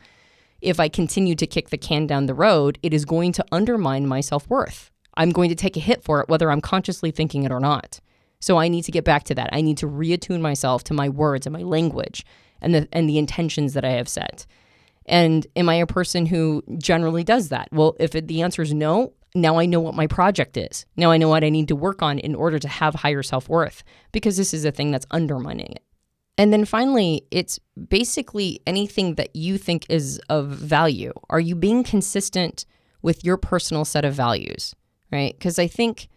Speaker 2: if I continue to kick the can down the road, it is going to undermine my self-worth. I'm going to take a hit for it, whether I'm consciously thinking it or not. So I need to get back to that. I need to reattune myself to my words and my language and the intentions that I have set. And am I a person who generally does that? Well, if the answer is no, now I know what my project is. Now I know what I need to work on in order to have higher self-worth, because this is a thing that's undermining it. And then finally, it's basically anything that you think is of value. Are you being consistent with your personal set of values, right? Because I think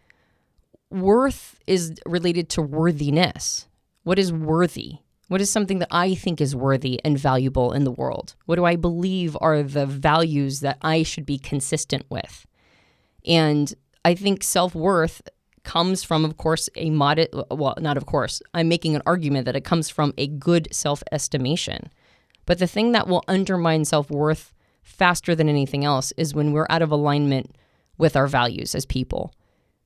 Speaker 2: worth is related to worthiness. What is worthy? What is something that I think is worthy and valuable in the world? What do I believe are the values that I should be consistent with? And I think self-worth comes from, of course, I'm making an argument that it comes from a good self-estimation. But the thing that will undermine self-worth faster than anything else is when we're out of alignment with our values as people.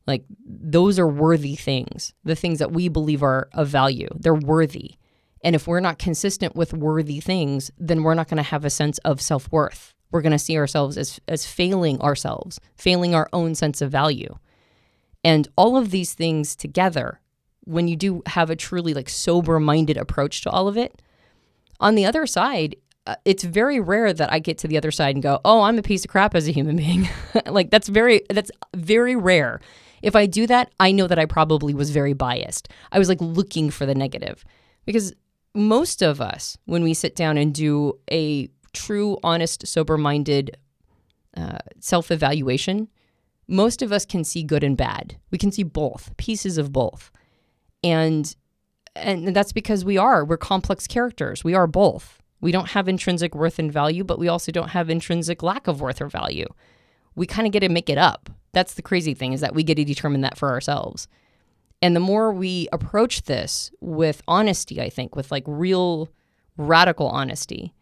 Speaker 2: Like, those are worthy things. The things that we believe are of value, they're worthy. And if we're not consistent with worthy things, then we're not going to have a sense of self-worth. We're going to see ourselves as failing ourselves, failing our own sense of value. And all of these things together, when you do have a truly sober-minded approach to all of it, on the other side, it's very rare that I get to the other side and go, oh, I'm a piece of crap as a human being. That's very rare. If I do that, I know that I probably was very biased. I was looking for the negative, because most of us, when we sit down and do a true, honest, sober-minded self-evaluation, most of us can see good and bad. We can see both, pieces of both. And that's because we're complex characters. We are both. We don't have intrinsic worth and value, but we also don't have intrinsic lack of worth or value. We kind of get to make it up. That's the crazy thing, is that we get to determine that for ourselves. And the more we approach this with honesty, I think, with like real radical honesty,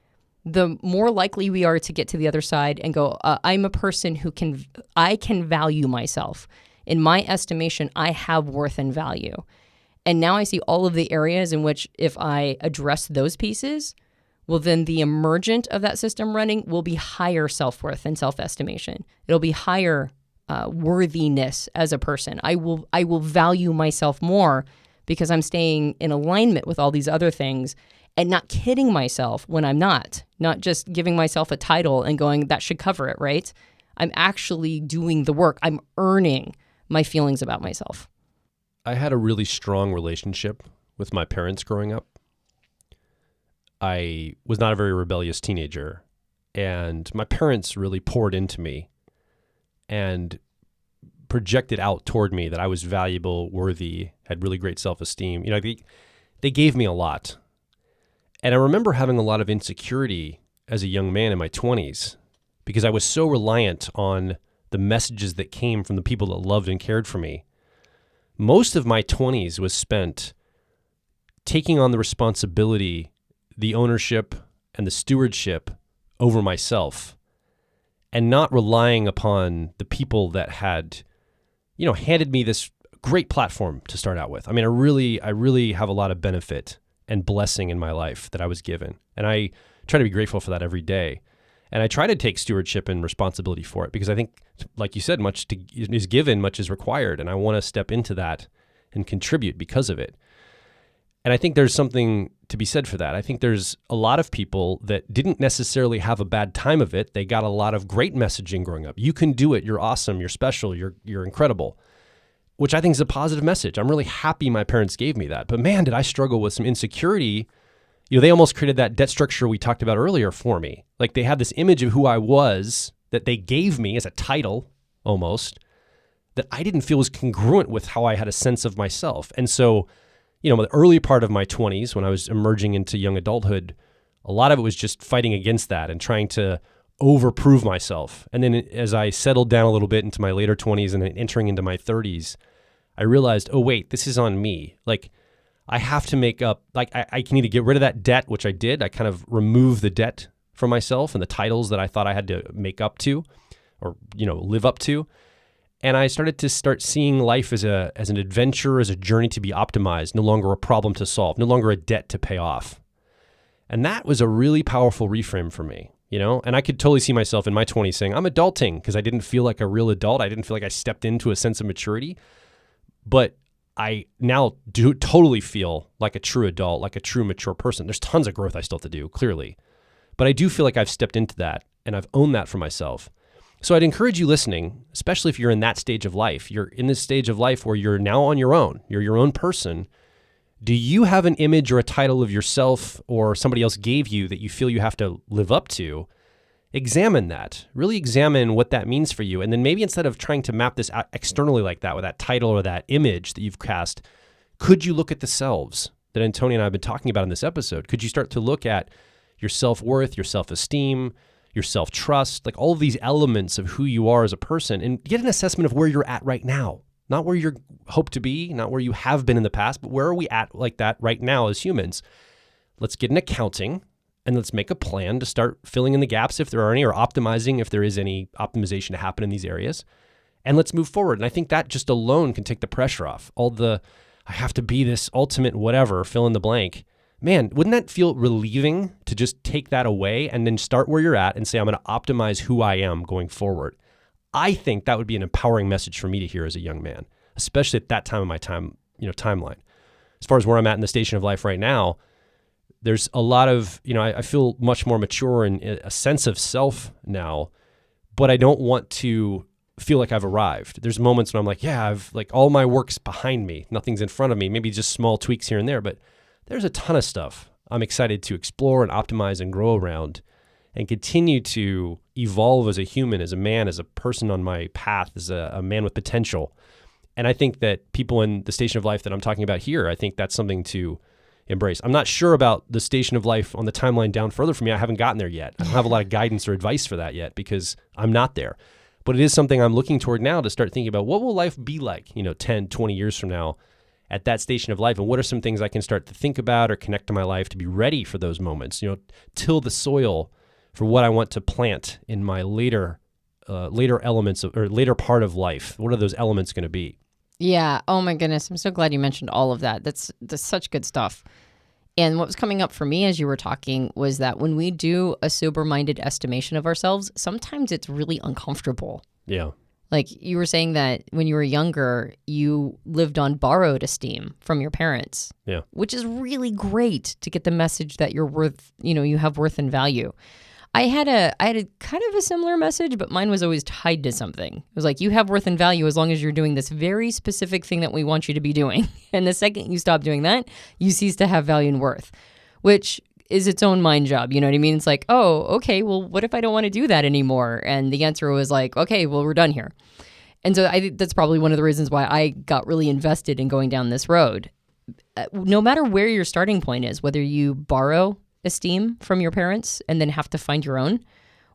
Speaker 2: the more likely we are to get to the other side and go, I'm a person who I can value myself. In my estimation, I have worth and value. And now I see all of the areas in which if I address those pieces, well, then the emergent of that system running will be higher self-worth and self-estimation. It'll be higher worthiness as a person. I will value myself more because I'm staying in alignment with all these other things and not kidding myself when I'm not just giving myself a title and going, that should cover it, right? I'm actually doing the work. I'm earning my feelings about myself.
Speaker 1: I had a really strong relationship with my parents growing up. I was not a very rebellious teenager, and my parents really poured into me and projected out toward me that I was valuable, worthy, had really great self-esteem. They gave me a lot. And I remember having a lot of insecurity as a young man in my 20s because I was so reliant on the messages that came from the people that loved and cared for me. Most of my 20s was spent taking on the responsibility, the ownership, and the stewardship over myself, and not relying upon the people that had, handed me this great platform to start out with. I mean, I really have a lot of benefit and blessing in my life that I was given. And I try to be grateful for that every day. And I try to take stewardship and responsibility for it because I think, like you said, much is given, much is required. And I want to step into that and contribute because of it. And I think there's something to be said for that. I think there's a lot of people that didn't necessarily have a bad time of it. They got a lot of great messaging growing up. You can do it. You're awesome. You're special. You're incredible, which I think is a positive message. I'm really happy my parents gave me that. But man, did I struggle with some insecurity. They almost created that debt structure we talked about earlier for me. Like they had this image of who I was that they gave me as a title almost that I didn't feel was congruent with how I had a sense of myself. And so, the early part of my 20s when I was emerging into young adulthood, a lot of it was just fighting against that and trying to overprove myself. And then as I settled down a little bit into my later 20s and then entering into my 30s, I realized, oh, wait, this is on me. Like, I have to make up, like I can either get rid of that debt, which I did. I kind of removed the debt from myself and the titles that I thought I had to make up to or, live up to. And I started to seeing life as an adventure, as a journey to be optimized, no longer a problem to solve, no longer a debt to pay off. And that was a really powerful reframe for me, and I could totally see myself in my 20s saying, I'm adulting because I didn't feel like a real adult. I didn't feel like I stepped into a sense of maturity. But I now do totally feel like a true adult, like a true mature person. There's tons of growth I still have to do, clearly. But I do feel like I've stepped into that and I've owned that for myself. So I'd encourage you listening, especially if you're in that stage of life. You're in this stage of life where you're now on your own. You're your own person. Do you have an image or a title of yourself or somebody else gave you that you feel you have to live up to? Examine that. Really examine what that means for you. And then maybe instead of trying to map this out externally like that with that title or that image that you've cast, could you look at the selves that Antonia and I have been talking about in this episode? Could you start to look at your self-worth, your self-esteem, your self-trust, like all of these elements of who you are as a person and get an assessment of where you're at right now? Not where you hope to be, not where you have been in the past, but where are we at like that right now as humans? Let's get an accounting. And let's make a plan to start filling in the gaps if there are any, or optimizing if there is any optimization to happen in these areas. And let's move forward. And I think that just alone can take the pressure off. All the, I have to be this ultimate whatever, fill in the blank. Man, wouldn't that feel relieving to just take that away and then start where you're at and say, I'm going to optimize who I am going forward? I think that would be an empowering message for me to hear as a young man, especially at that time of my timeline. As far as where I'm at in the station of life right now, there's a lot of, I feel much more mature and a sense of self now, but I don't want to feel like I've arrived. There's moments when I'm like, yeah, I've like all my work's behind me. Nothing's in front of me. Maybe just small tweaks here and there, but there's a ton of stuff I'm excited to explore and optimize and grow around. and continue to evolve as a human, as a man, as a person on my path, as a man with potential. And I think that people in the station of life that I'm talking about here, I think that's something to embrace. I'm not sure about the station of life on the timeline down further from me. I haven't gotten there yet. I don't have a lot of guidance or advice for that yet because I'm not there. But it is something I'm looking toward now to start thinking about what will life be like, 10, 20 years from now at that station of life, and what are some things I can start to think about or connect to my life to be ready for those moments, till the soil for what I want to plant in my later elements or later part of life. What are those elements going to be?
Speaker 2: Yeah. Oh my goodness. I'm so glad you mentioned all of that. That's such good stuff. And what was coming up for me as you were talking was that when we do a sober-minded estimation of ourselves, sometimes it's really uncomfortable.
Speaker 1: Yeah.
Speaker 2: Like you were saying that when you were younger, you lived on borrowed esteem from your parents.
Speaker 1: Yeah.
Speaker 2: Which is really great to get the message that you're worth, you have worth and value. I had a kind of a similar message, but mine was always tied to something. It was like, you have worth and value as long as you're doing this very specific thing that we want you to be doing. And the second you stop doing that, you cease to have value and worth, which is its own mind job. You know what I mean? It's like, oh, okay, well, what if I don't want to do that anymore? And the answer was like, okay, well, we're done here. And so I think that's probably one of the reasons why I got really invested in going down this road. No matter where your starting point is, whether you borrow esteem from your parents and then have to find your own,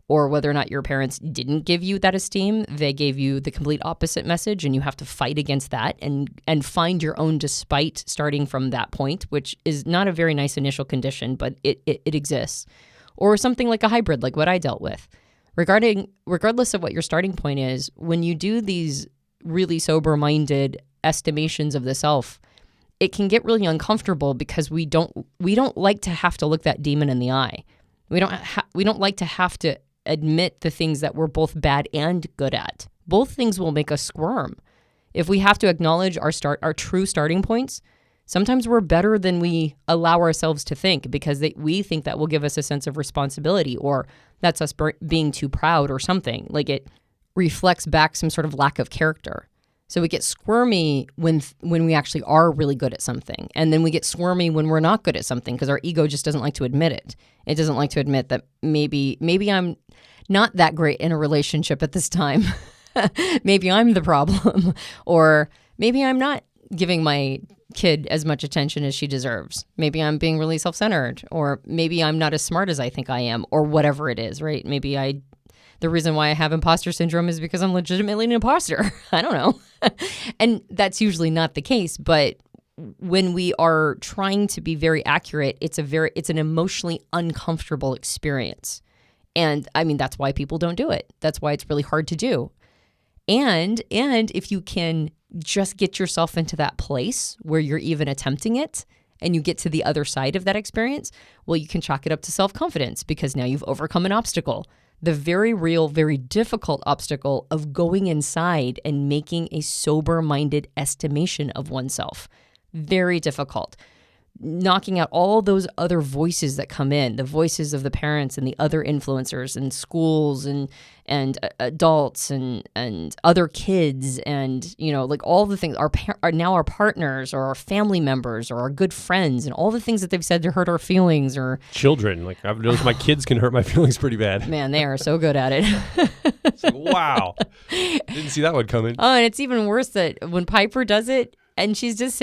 Speaker 2: or whether or not your parents didn't give you that esteem, they gave you the complete opposite message and you have to fight against that and find your own despite starting from that point, which is not a very nice initial condition, but it exists. Or something like a hybrid, like what I dealt with. Regardless of what your starting point is, when you do these really sober-minded estimations of the self, it can get really uncomfortable because we don't like to have to look that demon in the eye. We don't like to have to admit the things that we're both bad and good at. Both things will make us squirm. If we have to acknowledge our true starting points, sometimes we're better than we allow ourselves to think because we think that will give us a sense of responsibility, or that's us being too proud or something. Like it reflects back some sort of lack of character. So we get squirmy when we actually are really good at something. And then we get squirmy when we're not good at something because our ego just doesn't like to admit it. It doesn't like to admit that maybe I'm not that great in a relationship at this time. Maybe I'm the problem. Or maybe I'm not giving my kid as much attention as she deserves. Maybe I'm being really self-centered. Or maybe I'm not as smart as I think I am. Or whatever it is, right? Maybe the reason why I have imposter syndrome is because I'm legitimately an imposter. I don't know. And that's usually not the case. But when we are trying to be very accurate, it's an emotionally uncomfortable experience. And I mean, that's why people don't do it. That's why it's really hard to do. And if you can just get yourself into that place where you're even attempting it, and you get to the other side of that experience, well, you can chalk it up to self-confidence because now you've overcome an obstacle. The very real, very difficult obstacle of going inside and making a sober-minded estimation of oneself. Very difficult. Knocking out all those other voices that come in, the voices of the parents and the other influencers and schools and adults and other kids and, like all the things, are now our partners or our family members or our good friends and all the things that they've said to hurt our feelings or...
Speaker 1: Children. Like I've noticed my kids can hurt my feelings pretty bad.
Speaker 2: Man, they are so good at it.
Speaker 1: It's like, wow. Didn't see that one coming.
Speaker 2: Oh, and it's even worse that when Piper does it, and she's just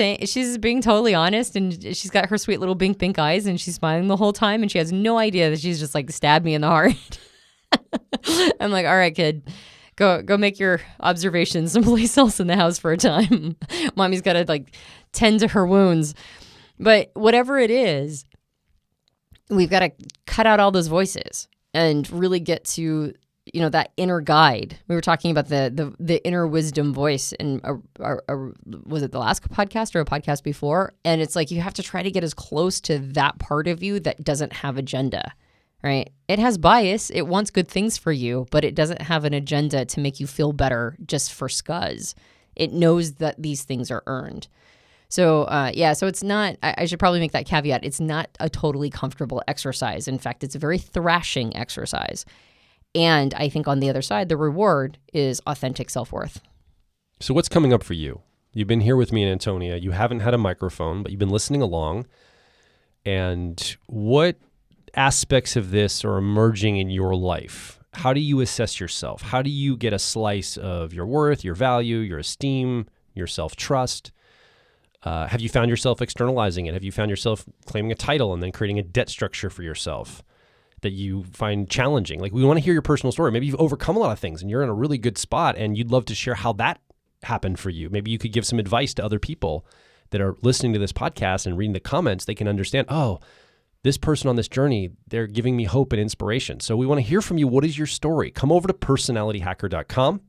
Speaker 2: being totally honest, and she's got her sweet little bink eyes, and she's smiling the whole time, and she has no idea that she's just like stabbed me in the heart. I'm like, all right, kid, go make your observations someplace else in the house for a time. Mommy's got to like tend to her wounds. But whatever it is, we've got to cut out all those voices and really get to that inner guide. We were talking about the inner wisdom voice in was it the last podcast or a podcast before? And it's like you have to try to get as close to that part of you that doesn't have agenda, right? It has bias. It wants good things for you, but it doesn't have an agenda to make you feel better just for scuzz. It knows that these things are earned. So, so it's not, I should probably make that caveat. It's not a totally comfortable exercise. In fact, it's a very thrashing exercise. And I think on the other side, the reward is authentic self-worth.
Speaker 1: So what's coming up for you? You've been here with me and Antonia. You haven't had a microphone, but you've been listening along. And what aspects of this are emerging in your life? How do you assess yourself? How do you get a slice of your worth, your value, your esteem, your self-trust? Have you found yourself externalizing it? Have you found yourself claiming a title and then creating a debt structure for yourself that you find challenging? Like, we want to hear your personal story. Maybe you've overcome a lot of things and you're in a really good spot and you'd love to share how that happened for you. Maybe you could give some advice to other people that are listening to this podcast and reading the comments. They can understand, oh, this person on this journey, they're giving me hope and inspiration. So we want to hear from you. What is your story? Come over to personalityhacker.com.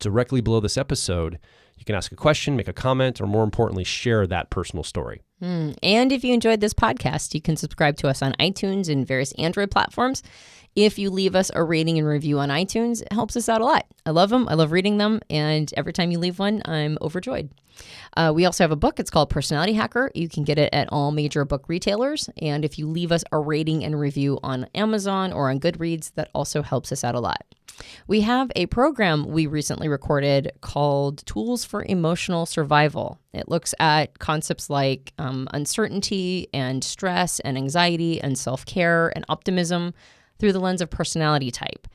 Speaker 1: Directly below this episode, you can ask a question, make a comment, or more importantly, share that personal story.
Speaker 2: And if you enjoyed this podcast, you can subscribe to us on iTunes and various Android platforms. If you leave us a rating and review on iTunes, it helps us out a lot. I love them. I love reading them. And every time you leave one, I'm overjoyed. We also have a book. It's called Personality Hacker. You can get it at all major book retailers. And if you leave us a rating and review on Amazon or on Goodreads, that also helps us out a lot. We have a program we recently recorded called Tools for Emotional Survival. It looks at concepts like uncertainty and stress and anxiety and self-care and optimism through the lens of personality type.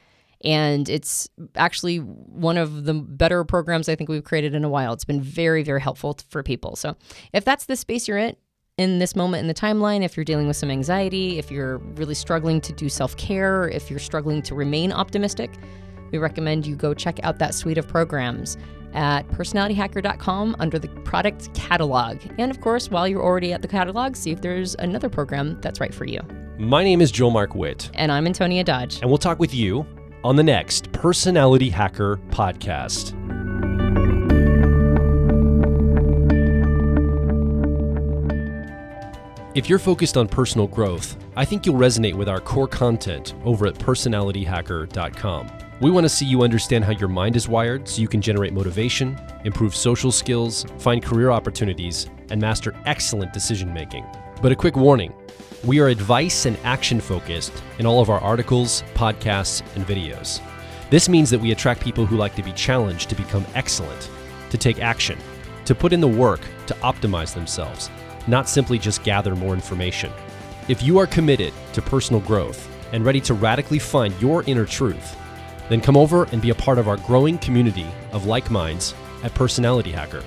Speaker 2: And it's actually one of the better programs I think we've created in a while. It's been very, very helpful for people. So if that's the space you're in this moment in the timeline, if you're dealing with some anxiety, if you're really struggling to do self-care, if you're struggling to remain optimistic, we recommend you go check out that suite of programs at personalityhacker.com under the product catalog. And of course, while you're already at the catalog, see if there's another program that's right for you.
Speaker 1: My name is Joel Mark Witt.
Speaker 2: And I'm Antonia Dodge.
Speaker 1: And we'll talk with you on the next Personality Hacker podcast. If you're focused on personal growth, I think you'll resonate with our core content over at personalityhacker.com. We want to see you understand how your mind is wired so you can generate motivation, improve social skills, find career opportunities, and master excellent decision making. But a quick warning, we are advice and action focused in all of our articles, podcasts, and videos. This means that we attract people who like to be challenged to become excellent, to take action, to put in the work to optimize themselves, not simply just gather more information. If you are committed to personal growth and ready to radically find your inner truth, then come over and be a part of our growing community of like minds at Personality Hacker.